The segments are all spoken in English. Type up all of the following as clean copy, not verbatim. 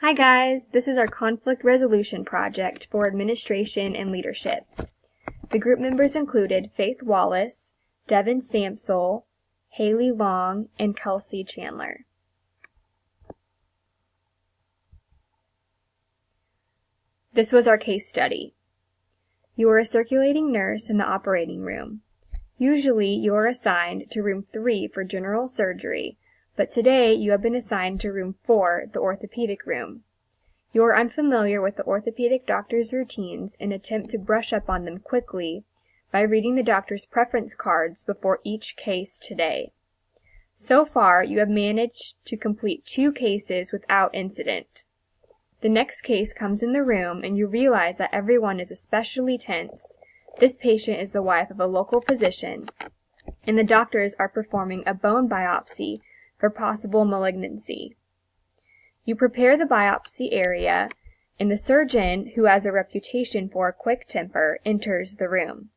Hi guys, this is our conflict resolution project for administration and leadership. The group members included Faith Wallace, Devin Samsel, Haley Long, and Kelsey Chandler. This was our case study. You are a circulating nurse in the operating room. Usually you are assigned to room 3 for general surgery, but today you have been assigned to room 4, the orthopedic room. You are unfamiliar with the orthopedic doctor's routines and attempt to brush up on them quickly by reading the doctor's preference cards before each case today. So far, you have managed to complete 2 cases without incident. The next case comes in the room and you realize that everyone is especially tense. This patient is the wife of a local physician, and the doctors are performing a bone biopsy for possible malignancy. You prepare the biopsy area, and the surgeon, who has a reputation for a quick temper, enters the room.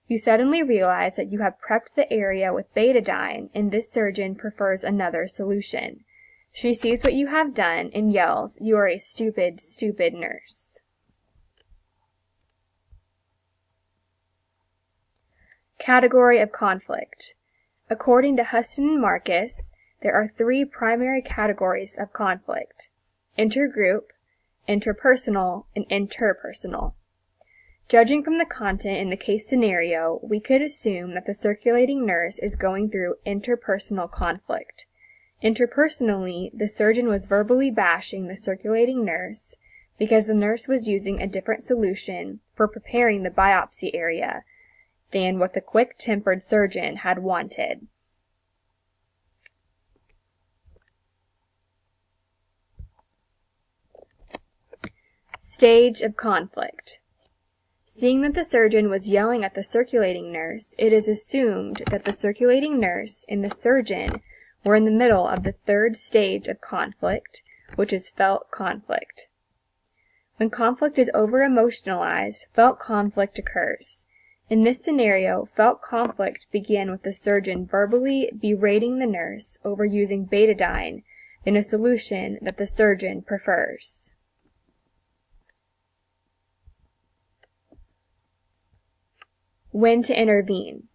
You suddenly realize that you have prepped the area with betadine, and this surgeon prefers another solution. She sees what you have done and yells, "You are a stupid, stupid nurse." Category of conflict. According to Huston and Marcus, there are 3 primary categories of conflict: intergroup, interpersonal, and interpersonal. Judging from the content in the case scenario, we could assume that the circulating nurse is going through interpersonal conflict. Interpersonally, the surgeon was verbally bashing the circulating nurse because the nurse was using a different solution for preparing the biopsy area than what the quick-tempered surgeon had wanted. Stage of conflict. Seeing that the surgeon was yelling at the circulating nurse, it is assumed that the circulating nurse and the surgeon were in the middle of the 3rd stage of conflict, which is felt conflict. When conflict is over-emotionalized, felt conflict occurs. In this scenario, felt conflict began with the surgeon verbally berating the nurse over using betadine in a solution that the surgeon prefers. When to intervene.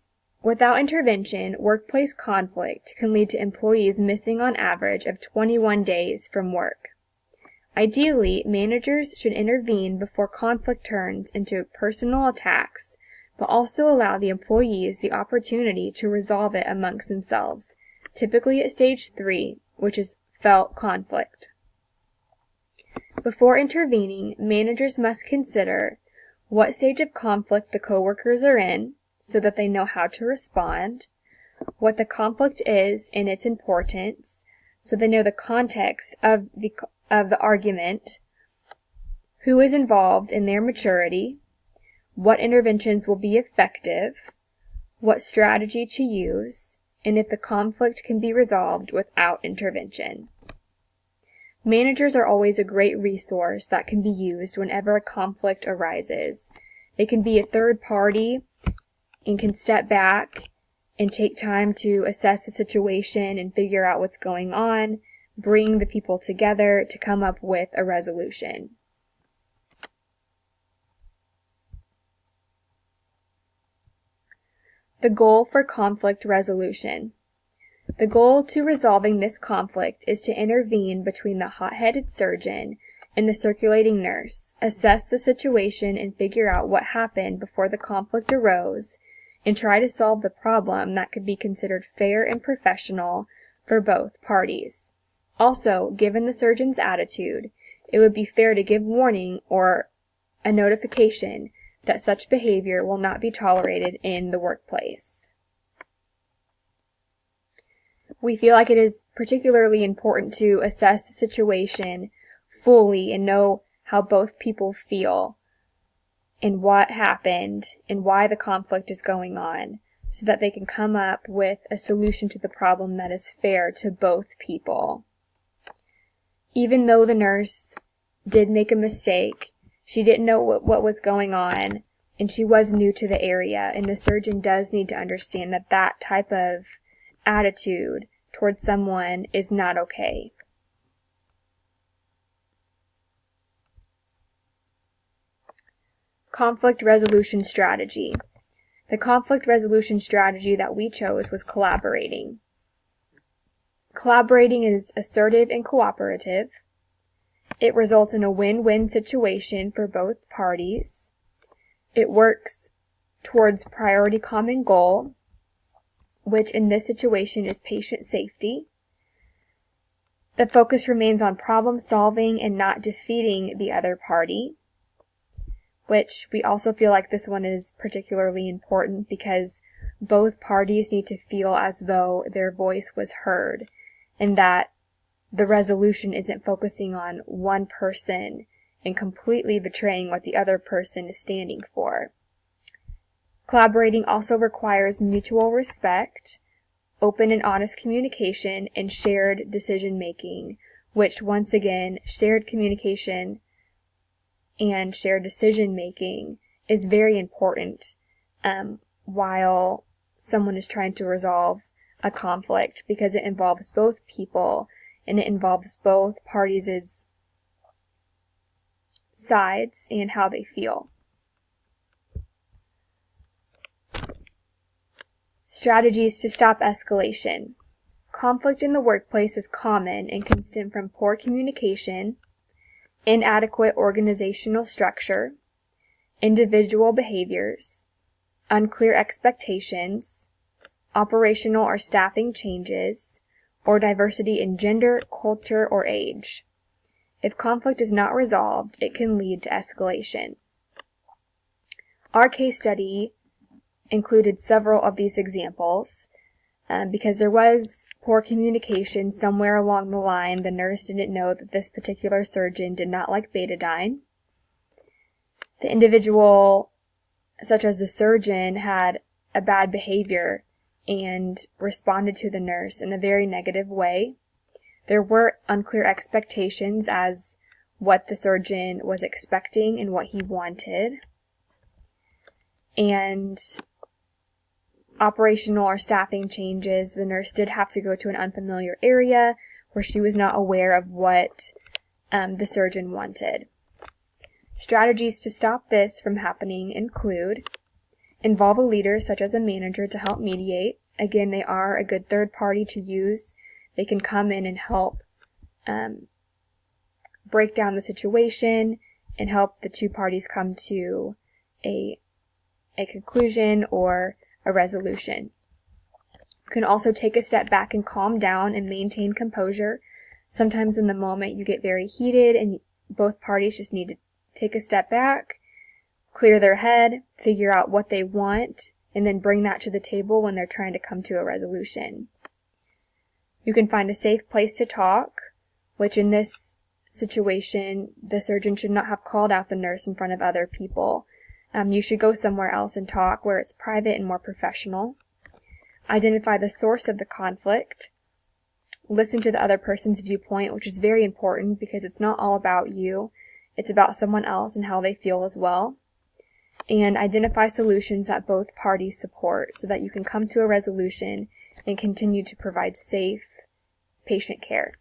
Without intervention, workplace conflict can lead to employees missing on average of 21 days from work. Ideally, managers should intervene before conflict turns into personal attacks, but also allow the employees the opportunity to resolve it amongst themselves, typically at stage 3, which is felt conflict. Before intervening, managers must consider what stage of conflict the coworkers are in so that they know how to respond, what the conflict is and its importance so they know the context of the argument, who is involved in their maturity, what interventions will be effective, what strategy to use, and if the conflict can be resolved without intervention. Managers are always a great resource that can be used whenever a conflict arises. They can be a third party and can step back and take time to assess the situation and figure out what's going on, bring the people together to come up with a resolution. The goal for conflict resolution. The goal to resolving this conflict is to intervene between the hot-headed surgeon and the circulating nurse, assess the situation and figure out what happened before the conflict arose, and try to solve the problem that could be considered fair and professional for both parties. Also, given the surgeon's attitude, it would be fair to give warning or a notification that such behavior will not be tolerated in the workplace. We feel like it is particularly important to assess the situation fully and know how both people feel and what happened and why the conflict is going on so that they can come up with a solution to the problem that is fair to both people. Even though the nurse did make a mistake, she didn't know what was going on, and she was new to the area, and the surgeon does need to understand that that type of attitude towards someone is not okay. Conflict resolution strategy. The conflict resolution strategy that we chose was collaborating. Collaborating is assertive and cooperative. It results in a win-win situation for both parties. It works towards priority common goal, which in this situation is patient safety. The focus remains on problem solving and not defeating the other party, which we also feel like this one is particularly important because both parties need to feel as though their voice was heard and that the resolution isn't focusing on one person and completely betraying what the other person is standing for. Collaborating also requires mutual respect, open and honest communication, and shared decision making, which once again, shared communication and shared decision making is very important while someone is trying to resolve a conflict because it involves both people and it involves both parties' sides and how they feel. Strategies to stop escalation. Conflict in the workplace is common and can stem from poor communication, inadequate organizational structure, individual behaviors, unclear expectations, operational or staffing changes, or diversity in gender, culture, or age. If conflict is not resolved, it can lead to escalation. Our case study included several of these examples. Because there was poor communication somewhere along the line, the nurse didn't know that this particular surgeon did not like betadine. The individual, such as the surgeon, had a bad behavior and responded to the nurse in a very negative way. There were unclear expectations as what the surgeon was expecting and what he wanted. And operational or staffing changes, the nurse did have to go to an unfamiliar area where she was not aware of what the surgeon wanted. Strategies to stop this from happening include involve a leader such as a manager to help mediate. Again, they are a good third party to use. They can come in and help break down the situation and help the two parties come to a conclusion or a resolution. You can also take a step back and calm down and maintain composure. Sometimes in the moment you get very heated and both parties just need to take a step back, clear their head, figure out what they want, and then bring that to the table when they're trying to come to a resolution. You can find a safe place to talk, which in this situation, the surgeon should not have called out the nurse in front of other people. You should go somewhere else and talk where it's private and more professional. Identify the source of the conflict. Listen to the other person's viewpoint, which is very important because it's not all about you. It's about someone else and how they feel as well. And identify solutions that both parties support so that you can come to a resolution and continue to provide safe patient care.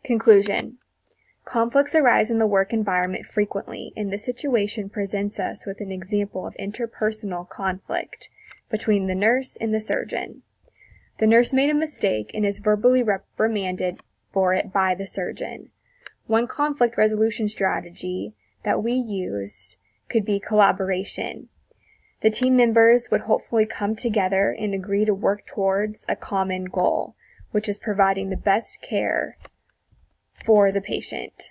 Conclusion. Conflicts arise in the work environment frequently, and this situation presents us with an example of interpersonal conflict between the nurse and the surgeon. The nurse made a mistake and is verbally reprimanded for it by the surgeon. One conflict resolution strategy that we used could be collaboration. The team members would hopefully come together and agree to work towards a common goal, which is providing the best care for the patient.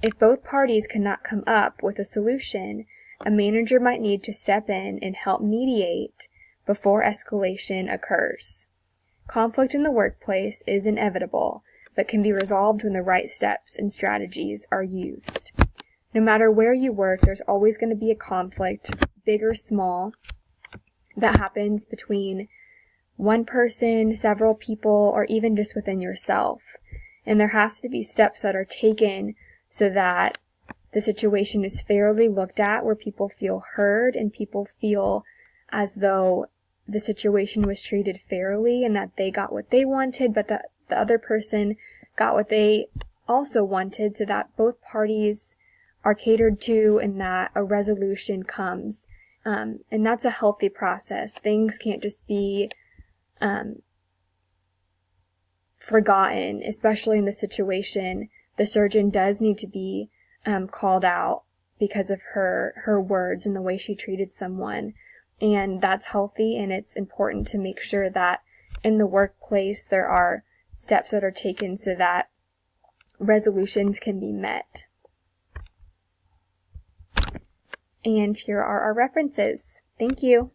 If both parties cannot come up with a solution, a manager might need to step in and help mediate before escalation occurs. Conflict in the workplace is inevitable, but can be resolved when the right steps and strategies are used. No matter where you work, there's always going to be a conflict, big or small, that happens between one person, several people, or even just within yourself. And there has to be steps that are taken so that the situation is fairly looked at, where people feel heard and people feel as though the situation was treated fairly and that they got what they wanted, but the other person got what they also wanted so that both parties are catered to and that a resolution comes. And that's a healthy process. Things can't just be forgotten, especially in the situation. The surgeon does need to be called out because of her words and the way she treated someone. And that's healthy, and it's important to make sure that in the workplace there are steps that are taken so that resolutions can be met. And here are our references. Thank you.